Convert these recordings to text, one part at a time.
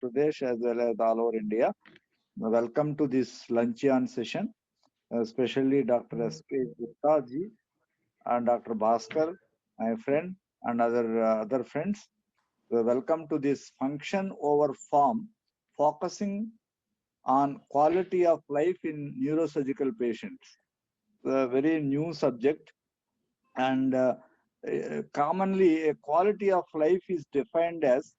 Pradesh as well as all over India. Welcome to this luncheon session, especially Dr. S.K. Gupta ji and Dr. Bhaskar, my friend, and other friends. Welcome to this function over form, focusing on quality of life in neurosurgical patients. A very new subject, and commonly a quality of life is defined as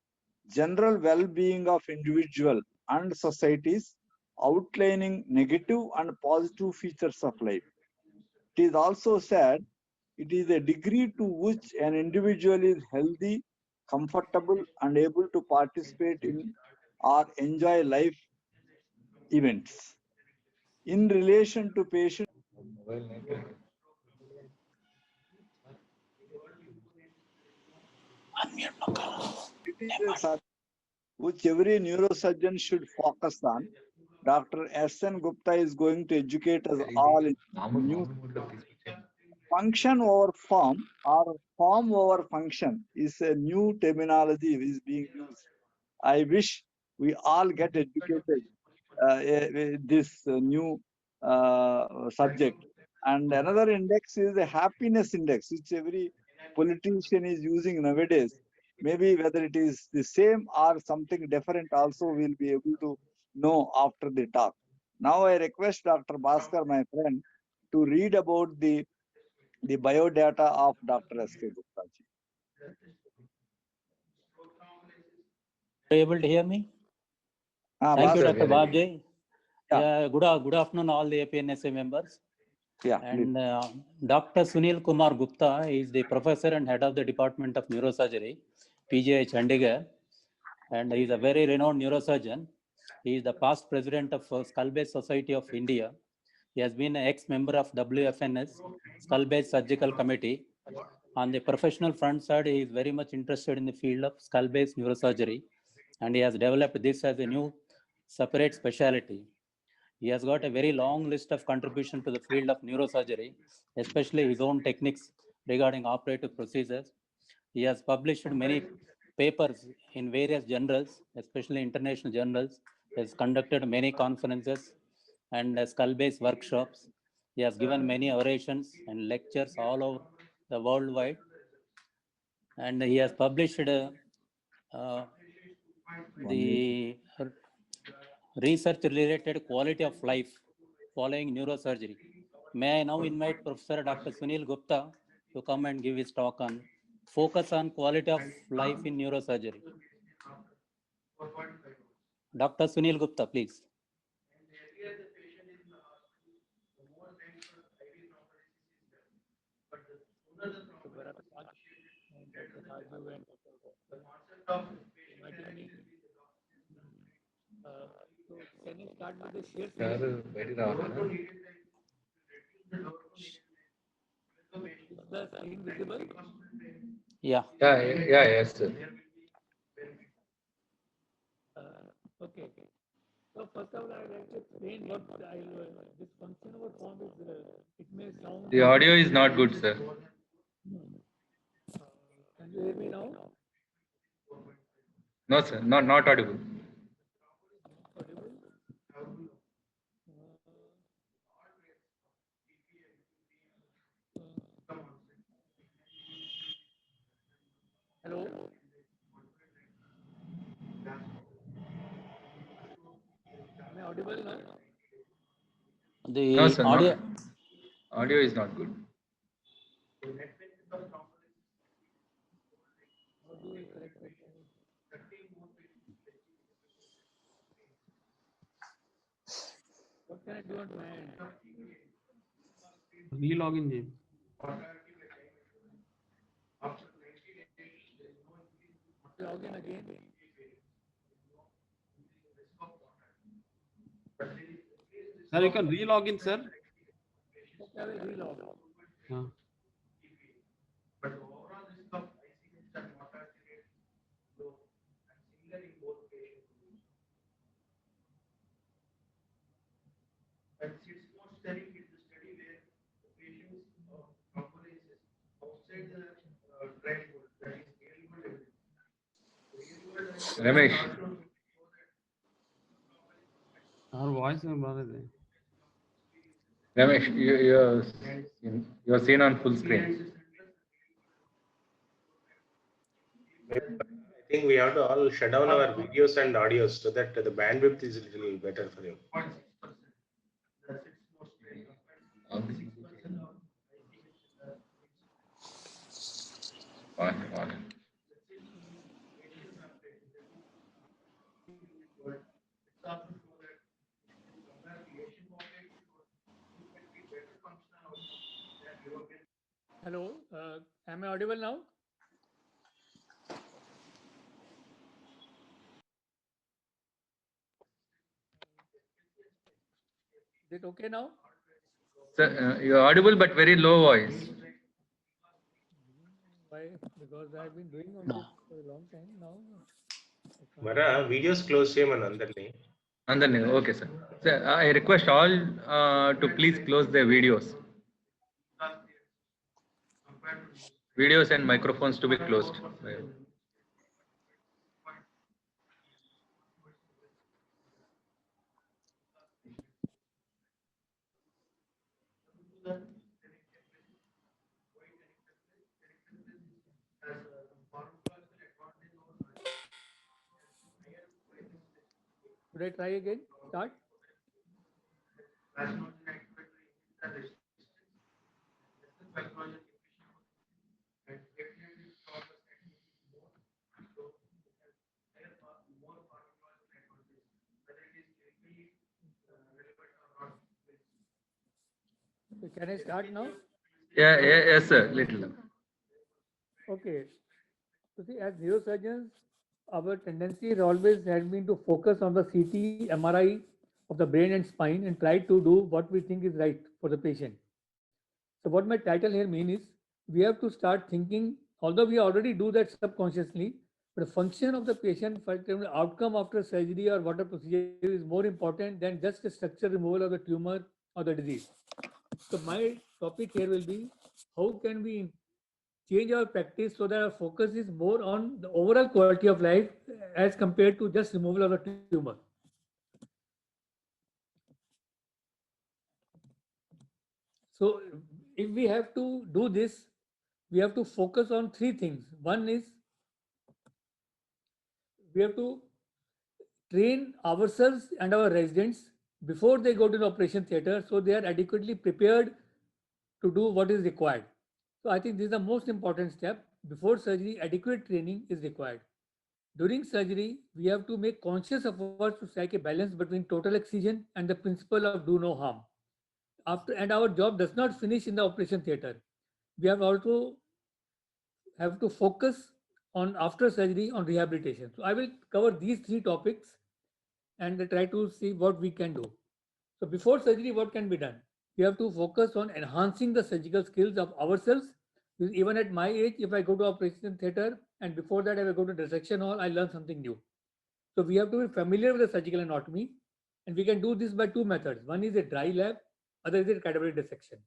general well-being of individual and societies, outlining negative and positive features of life. It is also said it is a degree to which an individual is healthy, comfortable, and able to participate in or enjoy life events. In relation to patients, it is a subject which every neurosurgeon should focus on. Dr. S.N. Gupta is going to educate us all in new function over form or form over function is a new terminology is being used. I wish we all get educated this new subject. And another index is the happiness index, which every politician is using nowadays. Maybe whether it is the same or something different also we'll be able to know after the talk. Now I request Dr. Bhaskar, my friend, to read about the biodata of Dr. S.K. Gupta ji. Are you able to hear me? Ah, Thank you, Bhaskar. Dr. Babji. Yeah. Good afternoon, all the APNSA members. Yeah, And Dr. Sunil Kumar Gupta is the professor and head of the Department of Neurosurgery, PGI Chandigarh. And he is a very renowned neurosurgeon. He is the past president of Skull-Base Society of India. He has been an ex-member of WFNS, Skull-Base Surgical Committee. On the professional front side, he is very much interested in the field of skull-base neurosurgery, and he has developed this as a new separate specialty. He has got a very long list of contribution to the field of neurosurgery, especially his own techniques regarding operative procedures. He has published many papers in various journals, especially international journals. He has conducted many conferences and skull-base workshops. He has given many orations and lectures all over the worldwide, and he has published the research related quality of life following neurosurgery. May I now invite Professor Dr. Sunil Gupta to come and give his talk on focus on quality of life in neurosurgery. Dr. Sunil Gupta, please. So can you start with the share screen? Is the screen visible? Yeah. Yes, sir. Okay. So first of all, I'd like to explain what this function over form is. It may sound. The audio is not good, sir. Can you hear me now? No, sir, not audible. Audible? Hello? Am I audible now? The No, sir, audio. audio is not good. How do I correct it? What can I do on my end? Relogin, James. Log in again. Sir, you can relog in, sir. Okay, I will relog. Yeah. Ramesh. voice ఏం రాలేదు. Ramesh, you're seen on full screen. I think we have to all shut down our videos and audios so that the bandwidth is a little better for you. On. Hello, am I audible now? Is it okay now? Sir, you're audible but very low voice. Why? Because I've been doing on No. this for a long time now. Mara, videos close చేయమని అందరినీ. Okay, sir. Sir, I request all to please close their videos. Videos and microphones to be closed. Should I try again? Start. So can I start now? Yes, sir. Little. Okay. So see, as neurosurgeons, our tendency has always has been to focus on the CT, MRI of the brain and spine and try to do what we think is right for the patient. So what my title here means is we have to start thinking, although we already do that subconsciously, but the function of the patient, for example, outcome after surgery or whatever procedure is more important than just the structure removal of the tumor or the disease. So my topic here will be how can we change our practice so that our focus is more on the overall quality of life as compared to just removal of the tumor. So if we have to do this, we have to focus on three things. One is we have to train ourselves and our residents before they go to the operation theater so they are adequately prepared to do what is required. So I think this is the most important step. Before surgery, adequate training is required. During surgery, we have to make conscious efforts to strike a balance between total excision and the principle of do no harm. And our job does not finish in the operation theater. We have also have to focus on after surgery on rehabilitation. So I will cover these three topics and try to see what we can do. So before surgery, what can be done? We have to focus on enhancing the surgical skills of ourselves. Even at my age, if I go to operation theater and before that, if I go to dissection hall, I learn something new. So we have to be familiar with the surgical anatomy, and we can do this by two methods. One is a dry lab, other is a cadaveric dissection.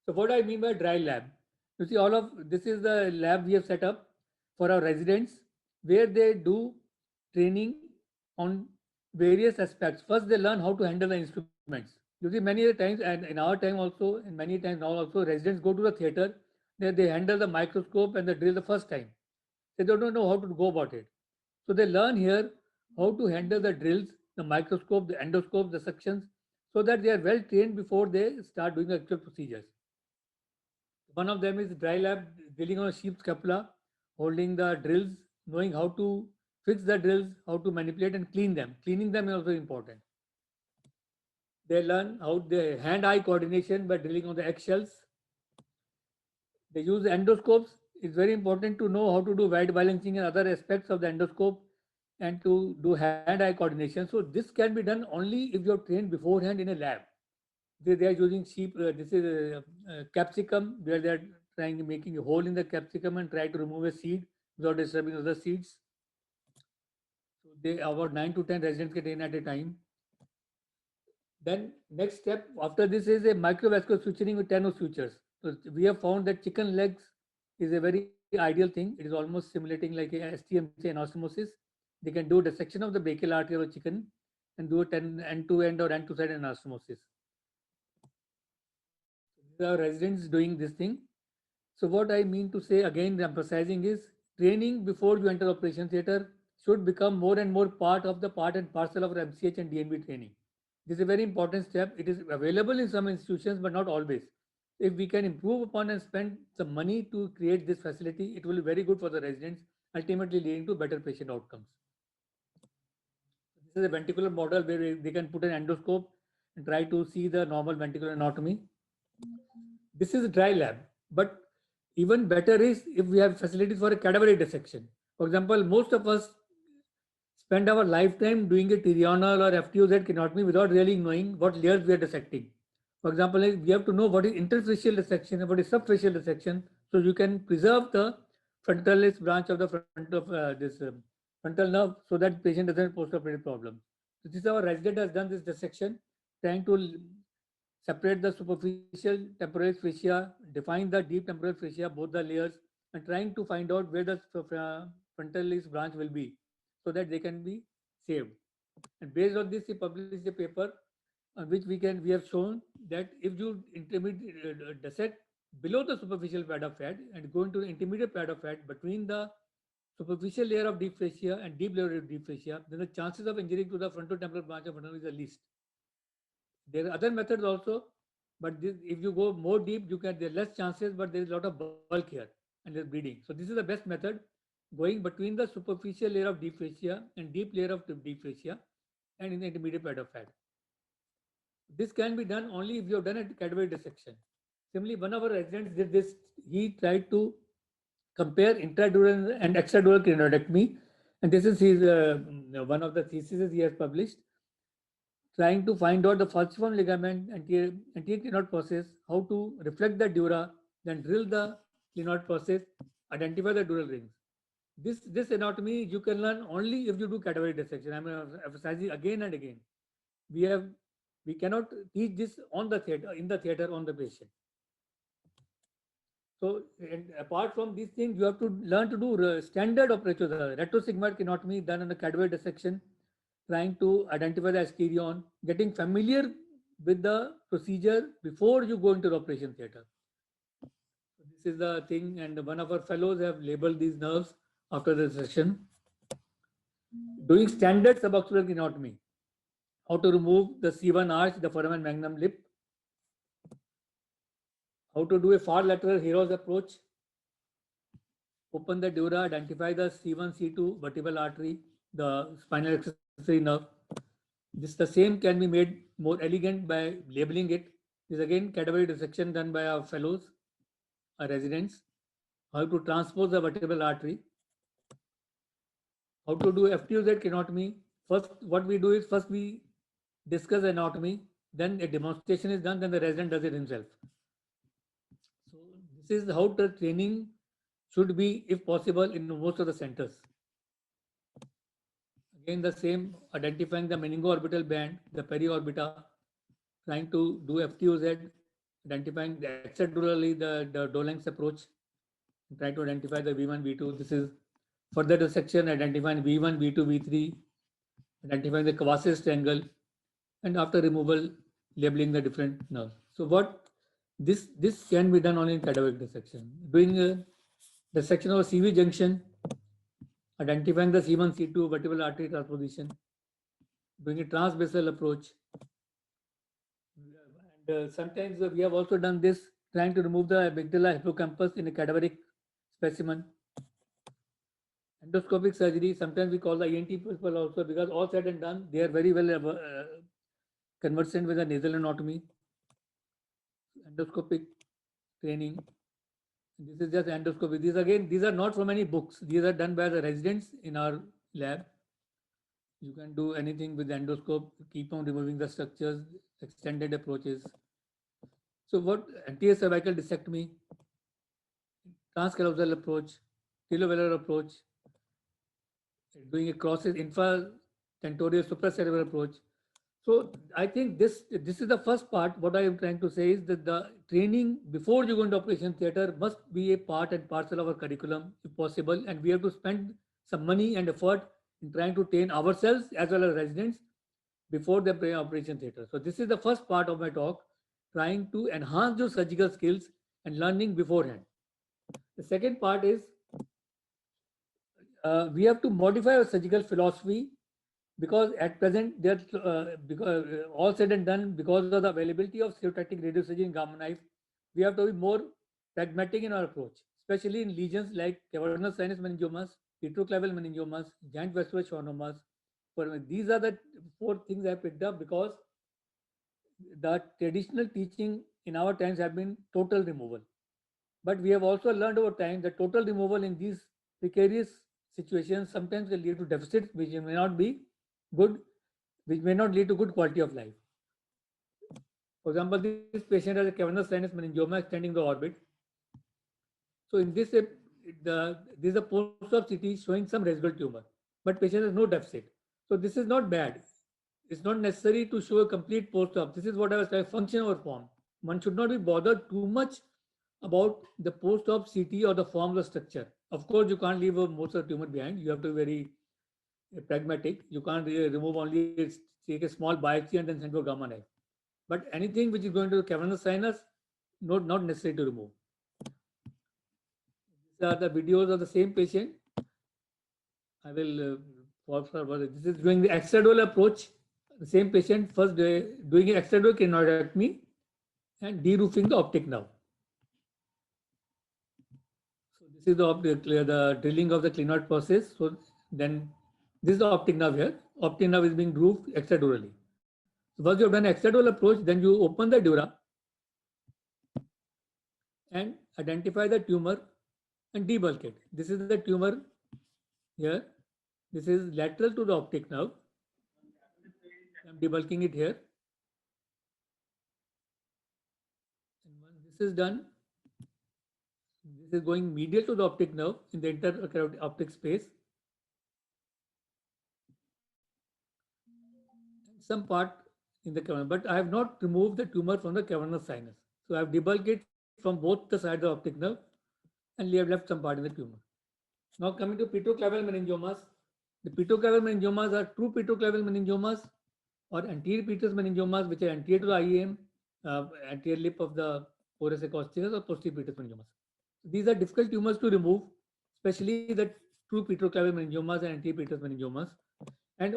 So what I mean by dry lab? You see, all of this is the lab we have set up for our residents, where they do training on various aspects. First, they learn how to handle the instruments. You see, many times, and in our time also, and many times now also, residents go to the theater, they handle the microscope and the drill the first time. They don't know how to go about it. So they learn here how to handle the drills, the microscope, the endoscope, the sections, so that they are well trained before they start doing the actual procedures. One of them is dry lab, drilling on a sheep scapula, holding the drills, knowing how to fix the drills, how to manipulate and clean them. Cleaning them is also important. They learn how the hand-eye coordination by drilling on the eggshells. They use endoscopes. It's very important to know how to do weight balancing and other aspects of the endoscope and to do hand-eye coordination. So this can be done only if you're trained beforehand in a lab. They are using sheep, this is capsicum, where they're making a hole in the capsicum and try to remove a seed without disturbing other seeds. So they about 9 to 10 residents get in at a time. Then next step after this is a microvascular suturing with 10 sutures. So we have found that chicken legs is a very ideal thing. It is almost simulating like a STM anastomosis. They can do dissection of the brachial artery of a chicken and do it end-to-end or end-to-side anastomosis. The residents doing this thing. So what I mean to say again, emphasizing is training before you enter operation theatre should become more and more part of the part and parcel of our MCH and DNB training. This is a very important step. It is available in some institutions, but not always. If we can improve upon and spend some money to create this facility, it will be very good for the residents, ultimately leading to better patient outcomes. This is a ventricular model where they can put an endoscope and try to see the normal ventricular anatomy. This is a dry lab, but even better is if we have facilities for a cadaveric dissection. For example, most of us spend our lifetime doing a tirianal or FTOZ craniotomy without really knowing what layers we are dissecting. For example, we have to know what is interfacial dissection and what is subfacial dissection, so you can preserve the frontalis branch of the front of frontal nerve, so that patient doesn't have postoperative problem. So this is our resident has done this dissection, trying to separate the superficial temporal fascia, define the deep temporal fascia, both the layers, and trying to find out where the frontalis branch will be, so that they can be saved. And based on this, he published a paper on which we have shown that if you dissect below the superficial pad of fat and go into the intermediate pad of fat between the superficial layer of deep fascia and deep layer of deep fascia, then the chances of injury to the frontotemporal branch of frontal is the least. There are other methods also, but if you go more deep, there are less chances, but there is a lot of bulk here and there's bleeding. So this is the best method, going between the superficial layer of deep fascia and deep layer of deep fascia and in the intermediate pad of fat. This can be done only if you have done a cadaveric dissection. Similarly, one of our residents did this. He tried to compare intradural and extradural craniotomy, and this is his one of the theses he has published, trying to find out the falciform ligament anterior clinoid process, how to reflect the dura, then drill the clinoid process, identify the dural rings. This anatomy you can learn only if you do cadaveric dissection. I'm emphasizing again and again. We cannot teach this in the theater on the patient. So, and apart from these things, you have to learn to do standard operations, retrosigmoid craniotomy done on a cadaveric dissection, trying to identify the asterion, getting familiar with the procedure before you go into the operation theater. This is the thing, and one of our fellows have labeled these nerves after the session. Doing standard subocular craniotomy, how to remove the C1 arch, the foramen magnum lip, how to do a far lateral Hero's approach, open the dura, identify the C1, C2 vertebral artery, the spinal accessory nerve. This the same can be made more elegant by labeling it. This is again cadaveric dissection done by our fellows, our residents. How to transpose the vertebral artery. How to do FTOZ craniotomy. First, what we do is first we discuss anatomy, then a demonstration is done, then the resident does it himself. So this is how the training should be, if possible, in most of the centers. Again, the same, identifying the meningoorbital band, the periorbita, trying to do FTOZ, identifying extradurally the Döhlen's approach, trying to identify the V1, V2. This is further dissection, identifying V1, V2, V3, identifying the Kawasaki triangle, and after removal, labeling the different nerves. So what this can be done only in cadaveric dissection. Doing a dissection of a CV junction, identifying the C1, C2 vertebral artery transposition, doing a transbasal approach. And sometimes we have also done this, trying to remove the amygdala hippocampus in a cadaveric specimen. Endoscopic surgery, sometimes we call the ENT people also, because all said and done, they are very well conversant with the nasal anatomy. Endoscopic training. This is just endoscopy. These are not from any books. These are done by the residents in our lab. You can do anything with the endoscope, keep on removing the structures, extended approaches. So what anterior cervical discectomy, transcarousal approach, tilovelar approach, doing a crosses infratentorial supracerebral approach. So I think this is the first part. What I am trying to say is that the training before you go into operation theater must be a part and parcel of our curriculum, if possible, and we have to spend some money and effort in trying to train ourselves as well as residents before the operation theater. So this is the first part of my talk, trying to enhance your surgical skills and learning beforehand. The second part is we have to modify our surgical philosophy, because at present, because all said and done, because of the availability of stereotactic radiosurgery in Gamma Knife, we have to be more pragmatic in our approach, especially in lesions like cavernous sinus meningiomas, petroclavial meningiomas, giant vascular schwannomas. These are the 4 things I picked up, because the traditional teaching in our times have been total removal. But we have also learned over time that total removal in these precarious situations sometimes can lead to deficits which may not be good, which may not lead to good quality of life. For example, this patient has a cavernous sinus meningioma extending the orbit. So in this, this is a post-op CT showing some residual tumor, but patient has no deficit. So this is not bad. It's not necessary to show a complete post-op. This is what I was saying, function over form. One should not be bothered too much about the post-op CT or the form of the structure. Of course, you can't leave most of the tumor behind. You have to be very pragmatic. You can't remove only, take a small biopsy and then send to a Gamma Knife. But anything which is going to the cavernous sinus, not necessary to remove. These are the videos of the same patient. I will this is doing the extradural approach. The same patient first doing an extradural crinoidectomy and de-roofing the optic nerve. So this is the drilling of the clinoid process. So then this is the optic nerve here. Optic nerve is being roofed extradurally. So once you have done extradural approach, then you open the dura and identify the tumor and debulk it. This is the tumor here. This is lateral to the optic nerve. I'm debulking it here. And once this is done, this is going medial to the optic nerve in the inter-optic space. Some part in the cavern, but I have not removed the tumor from the cavernous sinus. So I have debulked it from both the sides of the optic nerve and we have left some part in the tumor. Now coming to petroclavial meningiomas. The petroclavial meningiomas are true petroclavial meningiomas or anterior petrous meningiomas, which are anterior to the IAM, anterior lip of the porus acousticus, or posterior petrous meningiomas. These are difficult tumors to remove, especially the true petroclavial meningiomas and anterior petrous meningiomas. And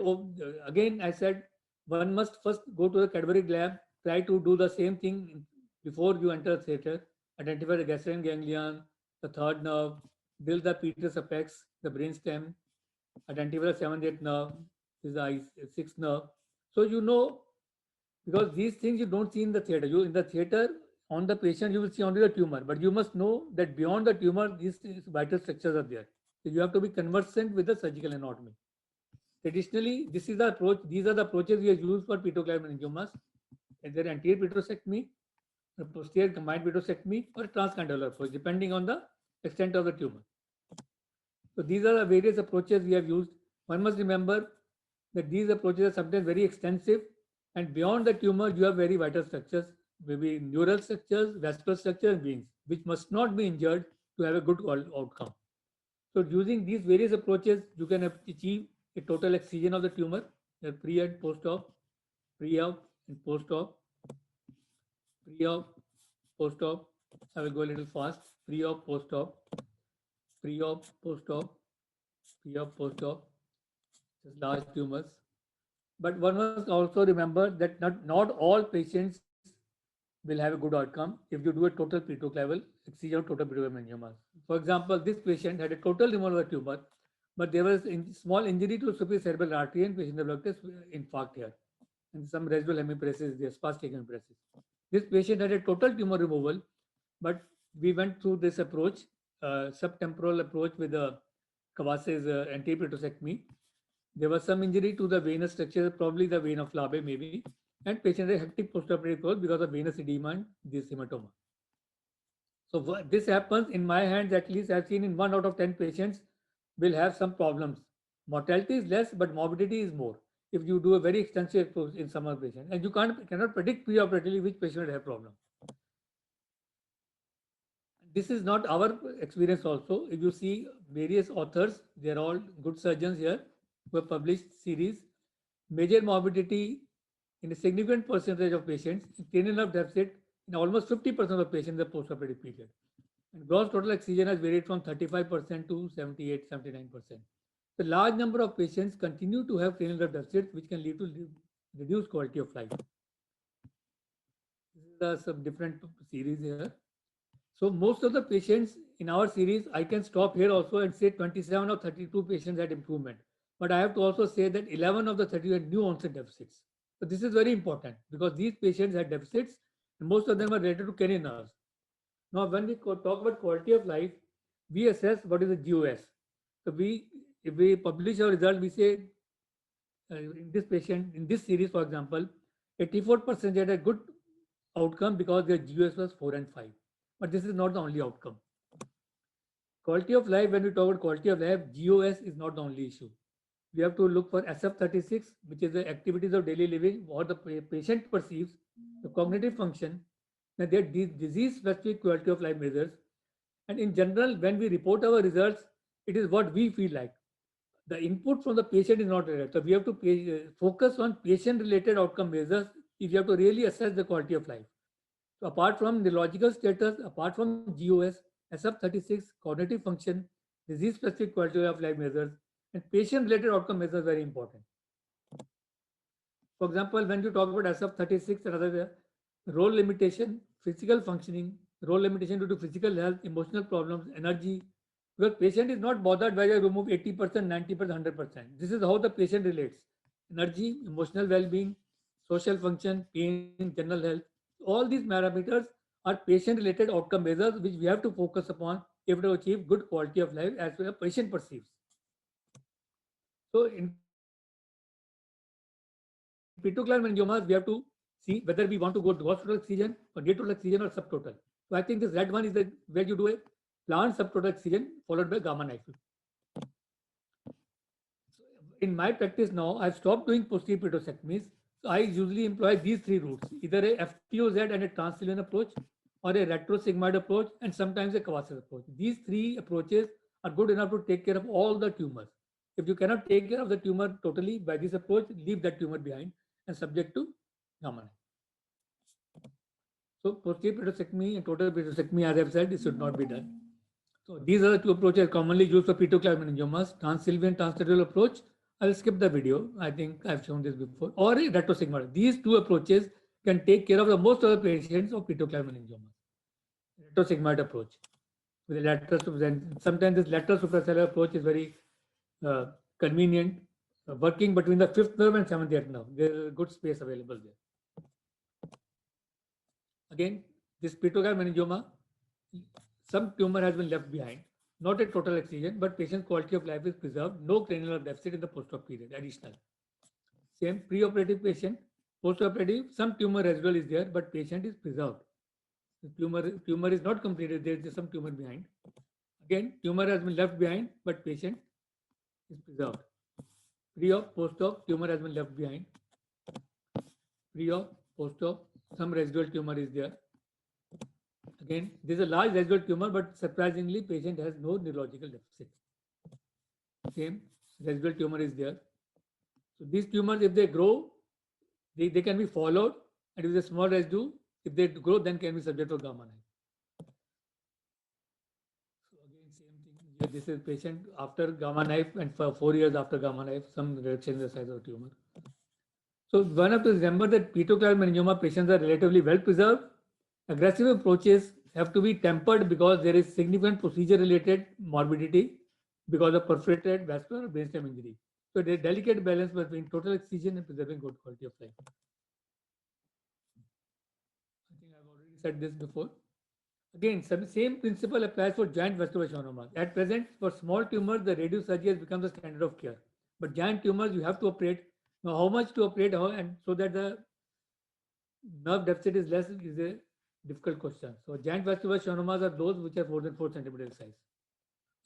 again, I said, one must first go to the cadaveric lab, try to do the same thing before you enter the theater, identify the gastrin ganglion, the third nerve, build the petrous apex, the brainstem, identify the 7th, 8th nerve, this is the 6th nerve. So you know, because these things you don't see in the theater. You in the theater, on the patient, you will see only the tumor, but you must know that beyond the tumor, these vital structures are there. So you have to be conversant with the surgical anatomy. Traditionally, this is the approach. These are the approaches we have used for petroclavial meningiomas. Either anterior petrosectomy, a posterior combined petrosectomy, or a transcondylar approach, depending on the extent of the tumor. So these are the various approaches we have used. One must remember that these approaches are sometimes very extensive, and beyond the tumor, you have very vital structures, maybe neural structures, vascular structures, and veins, which must not be injured to have a good outcome. So using these various approaches, you can achieve a total excision of the tumor, pre and post-op, pre-op and post-op, pre-op, post-op. I will go a little fast. Pre-op, post-op, pre-op, post-op, pre-op, post-op. Just large tumors. But one must also remember that not all patients will have a good outcome if you do a total petroclavial excision of total petroclavial meningiomas. For example, this patient had a total removal of the tumor, but there was a small injury to the superior cerebral artery and patient developed infarct here. And some residual hemiparesis, there spastic hemiparesis. This patient had a total tumor removal, but we went through this approach, subtemporal approach with the Kawasse's anterior petrosectomy. There was some injury to the venous structure, probably the vein of Labe maybe, and patient had hectic postoperative growth because of venous edema and this hematoma. So this happens in my hands, at least I've seen in 1 out of 10 patients will have some problems. Mortality is less, but morbidity is more if you do a very extensive approach in some of the patients. And you cannot predict preoperatively which patient will have problem. This is not our experience also. If you see various authors, they're all good surgeons here who have published series. major morbidity in a significant percentage of patients, cranial nerve deficit in almost 50% of patients in the postoperative period. And gross total excision has varied from 35% to 78, 79%. The large number of patients continue to have cranial nerve deficits, which can lead to reduced quality of life. This is some different series here. So most of the patients in our series, I can stop here also and say 27 of 32 patients had improvement. But I have to also say that 11 of the 30 had new onset deficits. So this is very important because these patients had deficits and most of them are related to cranial nerves. Now, when we talk about quality of life, we assess what is the GOS. So if we publish our result, we say in this patient, in this series, for example, 84% had a good outcome because their GOS was 4 and 5. But this is not the only outcome. Quality of life, when we talk about quality of life, GOS is not the only issue. We have to look for SF36, which is the activities of daily living, what the patient perceives, the cognitive function, and their disease-specific quality of life measures. And in general, when we report our results, it is what we feel like. The input from the patient is not related. So we have to focus on patient-related outcome measures if you have to really assess the quality of life. So apart from neurological status, apart from GOS, SF36, cognitive function, disease-specific quality of life measures, and patient-related outcome measures are very important. For example, when you talk about SF36, another role limitation, physical functioning, role limitation due to physical health, emotional problems, energy, because patient is not bothered whether you remove 80%, 90%, 100%. This is how the patient relates. Energy, emotional well-being, social function, pain, general health. All these parameters are patient-related outcome measures which we have to focus upon if to achieve good quality of life as well as patient perceives. So in petroclide meningiomas, we have to see whether we want to go to total excision or near total excision or subtotal. So I think this red one is where you do a planned subtotal excision followed by gamma knife. In my practice now, I've stopped doing posterior pedosectomies. So I usually employ these three routes, either a FTOZ and a Transilien approach, or a retrosigmoid approach, and sometimes a Kawasaki approach. These three approaches are good enough to take care of all the tumors. If you cannot take care of the tumor totally by this approach, leave that tumor behind and subject to gamma knife. So posterior pedosectomy and total pedosectomy, as I've said, it should not be done. So these are the two approaches commonly used for petroclide meningiomas, Transilien translateral approach. I'll skip the video. I think I've shown this before. Or a retrosigmoid. These two approaches can take care of the most of the patients of petroclide meningiomas. Retrosigmoid approach with a lateral, sometimes this lateral supracellular approach is very convenient, working between the fifth nerve and seventh nerve. There's a good space available there. Again, this petroclide meningioma, some tumor has been left behind. Not a total excision, but patient's quality of life is preserved. No cranial nerve deficit in the post-op period, additional. Same preoperative patient, post-operative, some tumor residual is there, but patient is preserved. The tumor is not completed, there is some tumor behind. Again, tumor has been left behind, but patient is preserved. Pre-op, post-op, tumor has been left behind. Pre-op, post-op, some residual tumor is there. Again, this is a large residual tumor, but surprisingly, patient has no neurological deficit. Same residual tumor is there. So these tumors, if they grow, they can be followed, and with a small residue, if they grow, then can be subject to gamma knife. So again, same thing. Here, this is patient after gamma knife, and for 4 years after gamma knife, some reduction in the size of the tumor. So one have to remember that petroclide meningioma patients are relatively well preserved. Aggressive approaches have to be tempered because there is significant procedure-related morbidity because of perforated vascular brainstem injury. So there's a delicate balance between total excision and preserving good quality of life. I think I've already said this before. Again, same principle applies for giant vascular schwannomas. At present, for small tumors, the radiosurgery has become the standard of care. But giant tumors, you have to operate. Now, how much to operate, and so that the nerve deficit is less is a difficult question. So giant vascular schwannomas are those which are more than 4 centimeters size.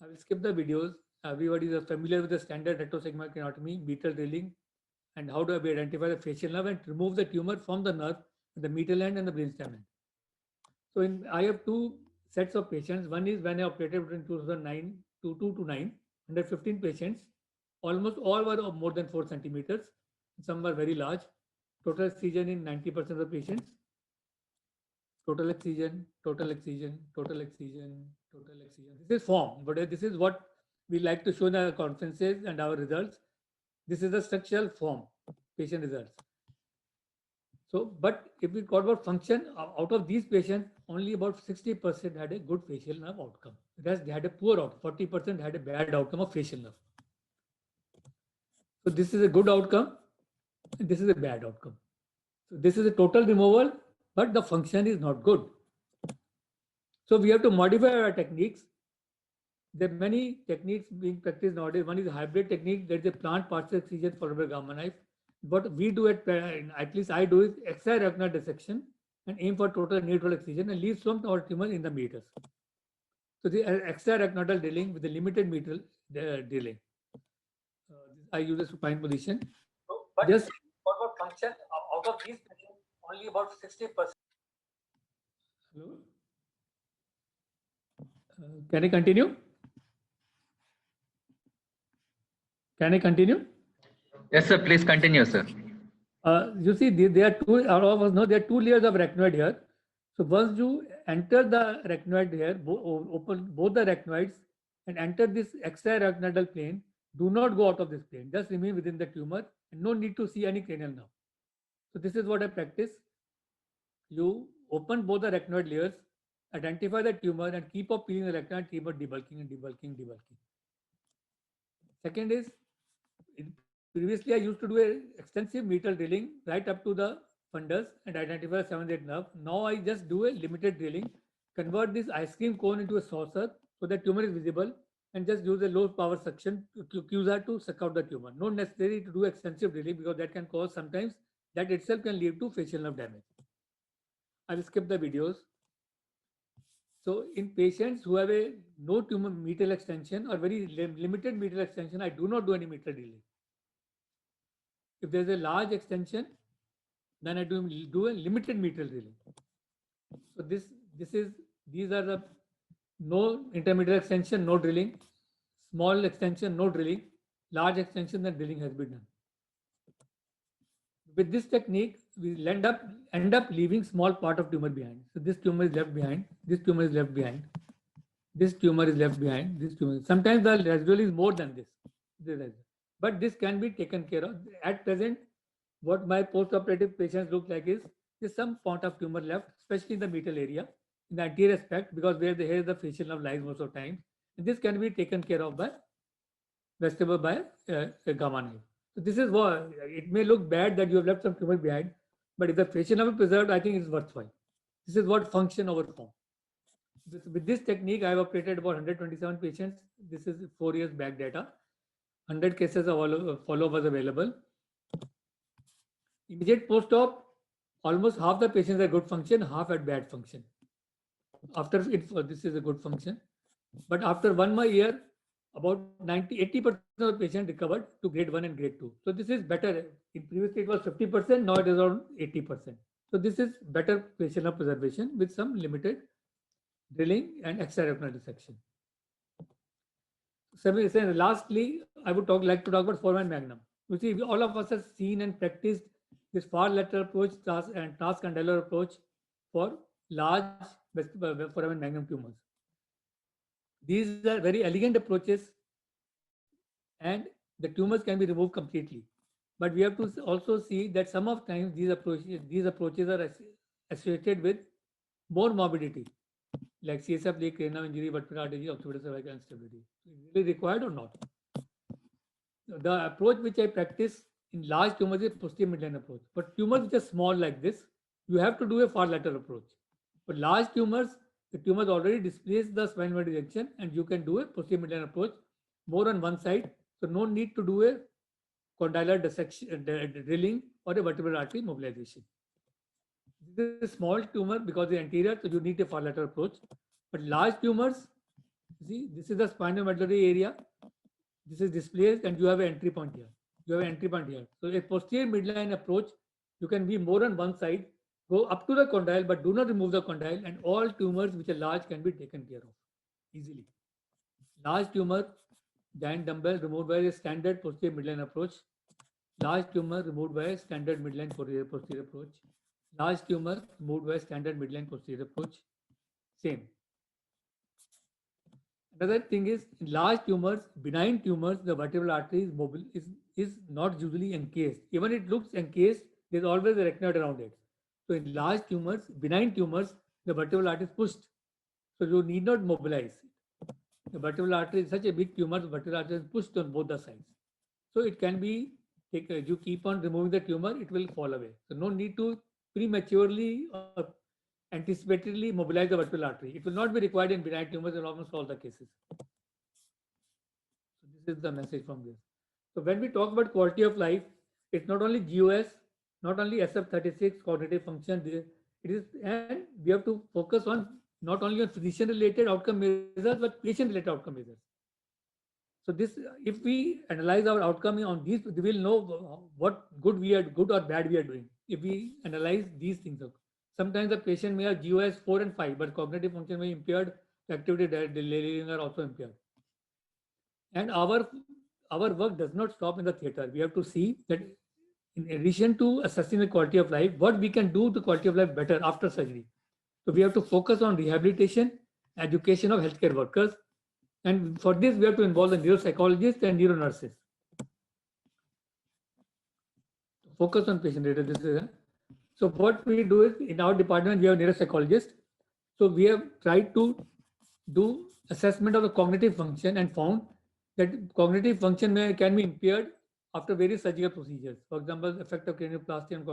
I will skip the videos. Everybody is familiar with the standard retrosigmoid craniotomy, medial drilling, and how do we identify the facial nerve and remove the tumor from the nerve, the medial end and the brainstem end. So I have two sets of patients. One is when I operated between 2009 to 2 to 9, 115 patients. Almost all were of more than 4 centimeters. some are very large. Total excision in 90% of the patients. Total excision, total excision, total excision, total excision. This is form, but this is what we like to show in our conferences and our results. This is the structural form, patient results. So, but if we talk about function, out of these patients, only about 60% had a good facial nerve outcome. The rest they had a poor outcome. 40% had a bad outcome of facial nerve. So this is a good outcome, and this is a bad outcome. So this is a total removal, but the function is not good. So we have to modify our techniques. There are many techniques being practiced nowadays. One is a hybrid technique. There is a plant partial excision followed by gamma knife. What we do at least I do, is extra-arachnoid dissection and aim for total neutral excision and leave some tumor in the meters. So the extra-arachnoidal drilling with the limited metal drilling. I use a supine position. But just for function, out of these patients, only about 60%. Hello? Can I continue? Can I continue? Yes, sir. Please continue, sir. You see, there are two. All of us know there are two layers of arachnoid here. So once you enter the arachnoid here, open both the arachnoids and enter this extra-arachnoidal plane, do not go out of this plane. Just remain within the tumor and no need to see any cranial nerve. So this is what I practice. You open both the arachnoid layers, identify the tumor and keep on peeling the arachnoid, keep on debulking and debulking, debulking. Second is, previously I used to do a extensive metal drilling right up to the fundus and identify the 7th, 8th nerve. Now I just do a limited drilling, convert this ice cream cone into a saucer so the tumor is visible and just use a low power suction to QSAR to suck out the tumor. Not necessary to do extensive drilling because that can cause sometimes, that itself can lead to facial nerve damage. I will skip the videos. So in patients who have a no tumor metal extension or very limited metal extension, I do not do any metal drilling. If there's a large extension, then I do a limited metal drilling. So these are the no intermediate extension, no drilling, small extension, no drilling, large extension, then drilling has been done. With this technique, we end up leaving small part of tumor behind. So this tumor is left behind, this tumor is left behind, this tumor is left behind, this tumor. Sometimes the residual is more than this. But this can be taken care of. At present, what my post-operative patients look like is there's some part of tumor left, especially in the metal area, in the anterior aspect, because where the facial nerve lies most of the time. And this can be taken care of by vestibule by a gamma knife. So this is what it may look bad that you have left some tumor behind, but if the facial nerve is preserved, I think it's worthwhile. This is what function over form. With this technique, I have operated about 127 patients. This is 4 years back data. 100 cases of follow-up was available. Immediate post-op, almost half the patients are good function, half had bad function. After it, this is a good function. But after 1 more year, about 80% of the patients recovered to grade 1 and grade 2. So this is better. In previously it was 50%, now it is around 80%. So this is better facial nerve preservation with some limited drilling and extra-arachnoid dissection. So lastly, I would like to talk about foramen magnum. You see, all of us have seen and practiced this far lateral approach and transcondylar approach for large foramen magnum tumors. These are very elegant approaches and the tumors can be removed completely. But we have to also see that some of times these approaches are associated with more morbidity, like CSF leak, cranial injury, vertebral artery, occipital cervical instability. Is it really required or not? The approach which I practice in large tumors is posterior midline approach. But tumors which are small like this, you have to do a far lateral approach. But large tumors, the tumors already displace the spinal junction and you can do a posterior midline approach more on one side. So no need to do a condylar dissection, drilling or a vertebral artery mobilization. This is a small tumor because the anterior, so you need a far lateral approach. But large tumors, see, this is the spinomedullary area. This is displaced and you have an entry point here. You have an entry point here. So a posterior midline approach, you can be more on one side, go up to the condyle, but do not remove the condyle, and all tumors which are large can be taken care of easily. Large tumor, giant dumbbell removed by a standard posterior midline approach. large tumor removed by standard midline posterior approach, large tumor removed by standard midline posterior approach, same. Another thing is in large tumors, benign tumors, the vertebral artery is mobile is not usually encased. Even it looks encased, there's always a arachnoid around it. So in large tumors, benign tumors, the vertebral artery is pushed. So you need not mobilize. The vertebral artery is such a big tumor, the vertebral artery is pushed on both the sides. So it can be, you keep on removing the tumor, it will fall away. So no need to prematurely or anticipatorily mobilize the vertebral artery. It will not be required in benign tumors in almost all the cases. So this is the message from this. So when we talk about quality of life, it's not only GOS, not only SF36 cognitive function, it is, and we have to focus on not only on physician-related outcome measures, but patient-related outcome measures. So this, if we analyze our outcome on these, we will know what good or bad we are doing. If we analyze these things, sometimes the patient may have GOS 4 and 5, but cognitive function may be impaired, activity delirium are also impaired. And our work does not stop in the theater. We have to see that in addition to assessing the quality of life, what we can do to quality of life better after surgery. So we have to focus on rehabilitation, education of healthcare workers, and for this we have to involve the neuropsychologists and neuronurses. Focus on patient data. This is so what we do is in our department we have neuropsychologists. So we have tried to do assessment of the cognitive function and found that cognitive function can be impaired after various surgical procedures. For example, effect of cranioplasty on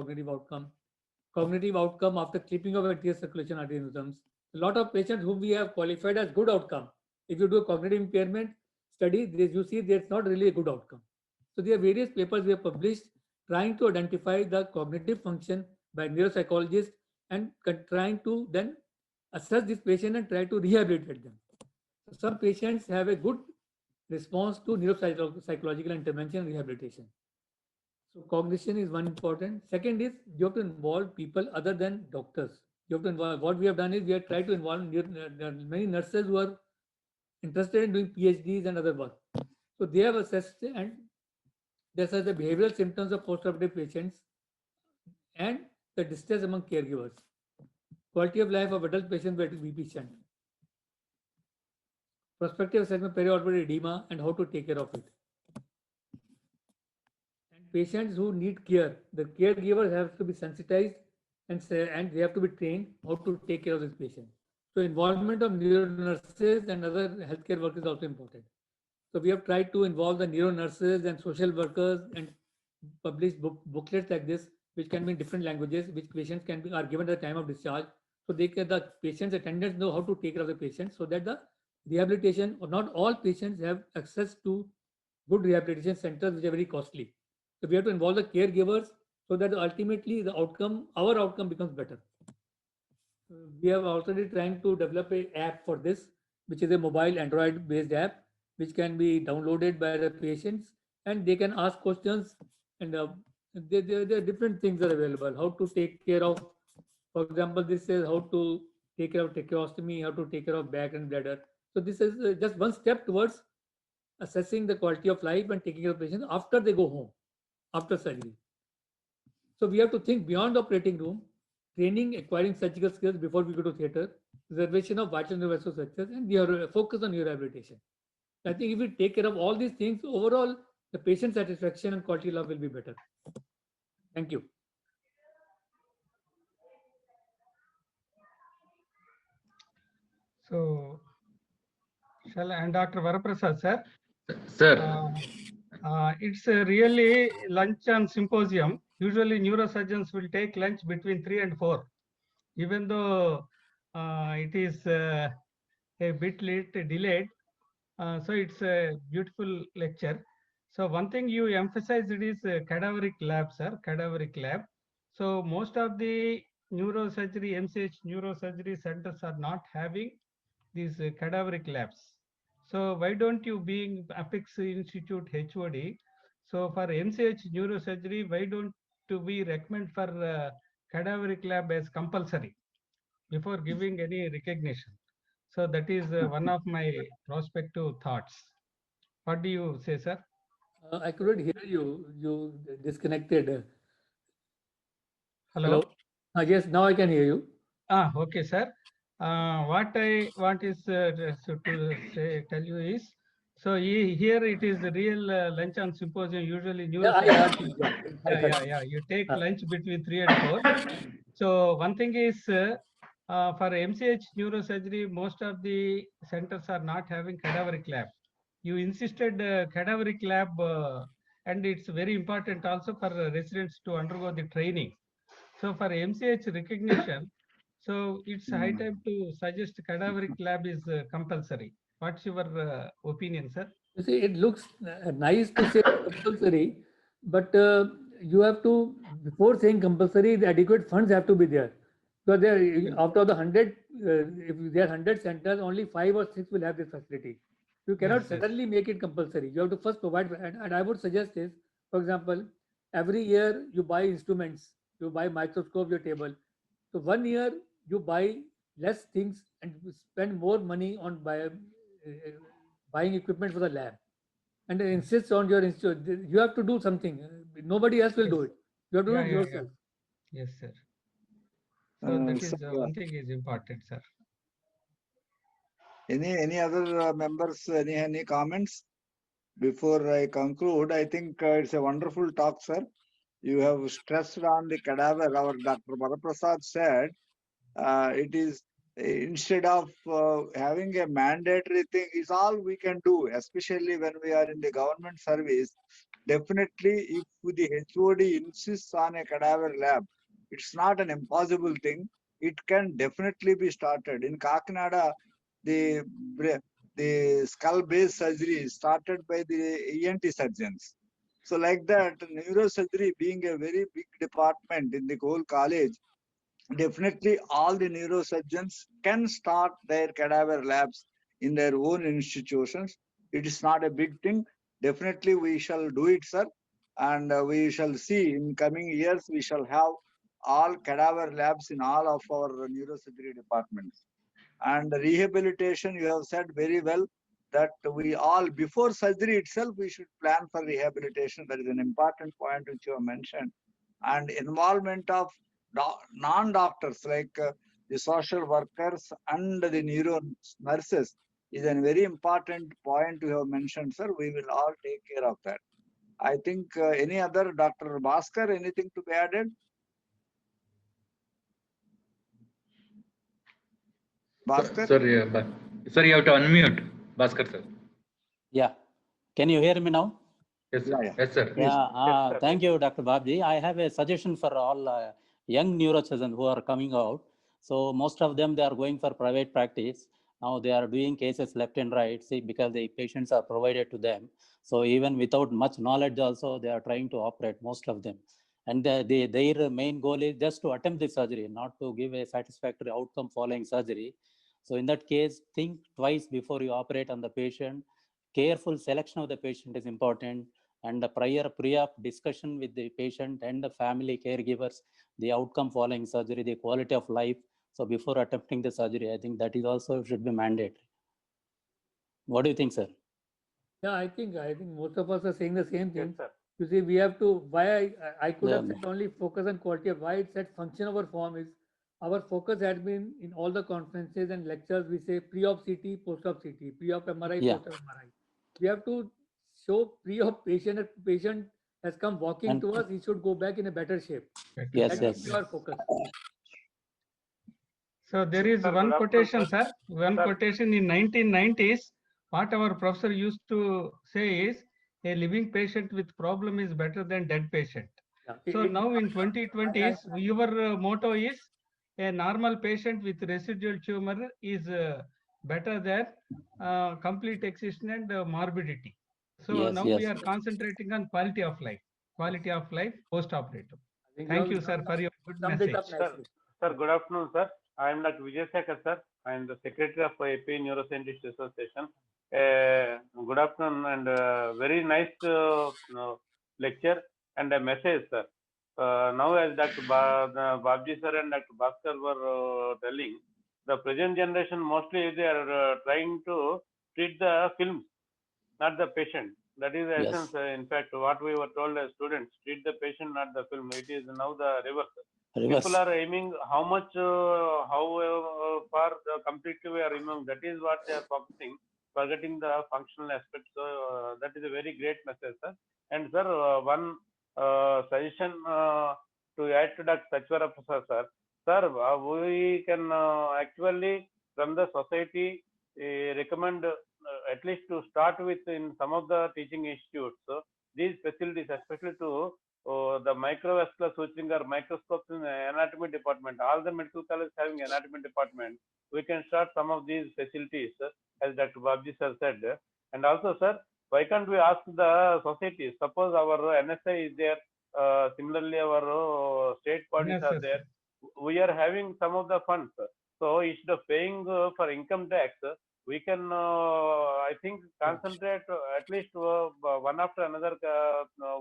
cognitive outcome after clipping of anterior circulation artery aneurysms. A lot of patients whom we have qualified as good outcome. If you do a cognitive impairment study, you see there's not really a good outcome. So there are various papers we have published trying to identify the cognitive function by neuropsychologists and trying to then assess this patient and try to rehabilitate them. So some patients have a good response to neuropsychological intervention and rehabilitation. So cognition is one important. Second is you have to involve people other than doctors. You have to involve. What we have done is we have tried to involve many nurses who are interested in doing PhDs and other work. So they have assessed and they assess the behavioral symptoms of postoperative patients and the distress among caregivers, quality of life of adult patients with BP shunt, prospective assessment periorbital edema and how to take care of it. And patients who need care, the caregivers have to be sensitized and they have to be trained how to take care of this patient. So involvement of neuro nurses and other healthcare workers is also important. So we have tried to involve the neuro nurses and social workers and publish booklets like this, which can be in different languages, which patients are given at the time of discharge. So the patient's attendants know how to take care of the patient so that the rehabilitation, or not all patients have access to good rehabilitation centers, which are very costly. So we have to involve the caregivers so that ultimately our outcome becomes better. We have already trying to develop an app for this, which is a mobile Android based app, which can be downloaded by the patients and they can ask questions and there are different things are available. How to take care of, for example, this says how to take care of tracheostomy, how to take care of back and bladder. So this is just one step towards assessing the quality of life and taking care of patients after they go home, after surgery. So we have to think beyond the operating room, training, acquiring surgical skills before we go to theater, reservation of vital neurovascular structures, and we are focused on rehabilitation. I think if we take care of all these things, overall, the patient satisfaction and quality of life will be better. Thank you. So, and Dr. Varaprasad, sir? Sir, It's a really lunch and symposium. Usually neurosurgeons will take lunch between 3 and 4, even though it is a bit late, delayed. So it's a beautiful lecture. So one thing you emphasized is cadaveric lab, sir, cadaveric lab. So most of the neurosurgery, MCH neurosurgery centers are not having these cadaveric labs. So why don't you, being Apex Institute HOD, so for MCH neurosurgery, why don't we recommend for cadaveric lab as compulsory before giving any recognition? So that is one of my prospective thoughts. What do you say, sir? I couldn't hear you. You disconnected. Hello. Yes, now I can hear you. Okay, sir. What I want is to say, tell you is, so here it is the real lunch and symposium. Usually, Yeah, I neurosurgeons, heard. Yeah, I heard. you take Uh, lunch between 3 and 4. So one thing is, for MCH neurosurgery, most of the centers are not having cadaveric lab. You insisted cadaveric lab, and it's very important also for residents to undergo the training. So for MCH recognition, so it's high time to suggest cadaveric lab is compulsory. What's your opinion, sir? You see, it looks nice to say compulsory, but you have to, before saying compulsory, the adequate funds have to be there. Because there, out of the 100, if there are 100 centers, only 5 or 6 will have this facility. You cannot Yes, yes. suddenly make it compulsory. You have to first provide, and I would suggest is, for example, every year you buy instruments, you buy microscope, your table. So 1 year you buy less things and you spend more money on buying equipment for the lab and insist on your institute. You have to do something. Nobody else will Yes. do it. You have to do Yeah, it yeah, yeah. yourself. Yes, sir. So that is So, one thing is important, sir. any other members, any comments? Before I conclude, I think it's a wonderful talk, sir. You have stressed on the cadaver. Our Dr. Baraprasad said it is instead of having a mandatory thing, is all we can do, especially when we are in the government service. Definitely, if the HOD insists on a cadaver lab, it's not an impossible thing. It can definitely be started. In Kakinada, the the skull-based surgery started by the ENT surgeons. So like that, neurosurgery being a very big department in the whole college, definitely all the neurosurgeons can start their cadaver labs in their own institutions. It is not a big thing. Definitely we shall do it, sir. And we shall see in coming years, we shall have all cadaver labs in all of our neurosurgery departments. And rehabilitation, you have said very well that we all, before surgery itself, we should plan for rehabilitation. That is an important point which you have mentioned. And involvement of non-doctors like the social workers and the neuro nurses is a very important point you have mentioned, sir. We will all take care of that. I think any other, Dr. Bhaskar, anything to be added? Bhaskar? Sir, yeah, sir, you have to unmute, Bhaskar sir. Yeah. Can you hear me now? Yes, sir. Yeah, yeah. Yes, sir. Yeah. Thank you, Dr. Babji. I have a suggestion for all young neurosurgeons who are coming out. So most of them, they are going for private practice. Now they are doing cases left and right, see, because the patients are provided to them. So even without much knowledge also, they are trying to operate, most of them. And their main goal is just to attempt the surgery, not to give a satisfactory outcome following surgery. So in that case, think twice before you operate on the patient. Careful selection of the patient is important, and the prior pre-op discussion with the patient and the family caregivers, the outcome following surgery, the quality of life. So before attempting the surgery, I think that is also should be mandatory. What do you think, sir? Yeah, I think most of us are saying the same thing. You see, we have to. Why I could have said only focus on quality. Why it said function over form is our focus has been in all the conferences and lectures. We say pre-op CT, post-op CT, pre-op MRI, Yeah. post-op MRI. We have to show pre-op patient. If patient has come walking And to us, he should go back in a better shape. yes, That yes. should be our focus. So there is one quotation, sir. One quotation in 1990s. What our professor used to say is, a living patient with problem is better than dead patient. Yeah. So now in 2020s, your motto is, a normal patient with residual tumor is better than complete excision and morbidity. So Yes, now yes. we are concentrating on quality of life post-operative. I think Thank you, sir, for your good summed it message. up nicely. Sir, good afternoon, sir. I am Dr. Vijay Sekhar, sir. I am the Secretary of AP Neuroscientist Association. Good afternoon and very nice lecture and a message, sir. Now, as Dr. Babji sir and Dr. Bhaskar were telling, the present generation mostly they are trying to treat the films, not the patient. That is the Yes. essence. In fact, what we were told as students, treat the patient, not the film. It is now the reverse. Reverse. People are aiming how much, how far completely we are aiming. That is what they are focusing, forgetting the functional aspects. So that is a very great message, sir. And sir, one suggestion to add to Dr. Sachwara Prasad, sir. Sir, we can actually from the society recommend at least to start with in some of the teaching institutes. So these facilities, especially to the microvascular suturing or microscopes in the anatomy department, all the medical colleges having anatomy department, we can start some of these facilities, as Dr. Babji sir said. And also, sir, why can't we ask the societies? Suppose our NSI is there, similarly our state bodies Yes, are yes, there. We are having some of the funds. So instead of paying for income tax, we can, I think, concentrate at least one after another.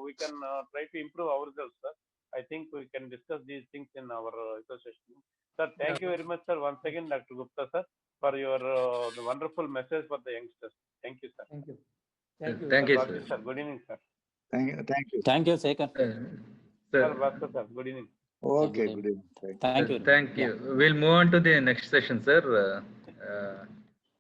We can try to improve ourselves, sir. I think we can discuss these things in our association. Sir, thank you very much, sir. Once again, Dr. Gupta, sir, for your the wonderful message for the youngsters. Thank you, sir. Thank you. Thank you. Thank you, Babji, sir. sir. Good evening, sir. Thank you. Thank you, Sekhar. Sir, Bhaskar, sir. Good evening. Okay, Good good evening. Thank you. Thank you. Thank you. We'll move on to the next session, sir.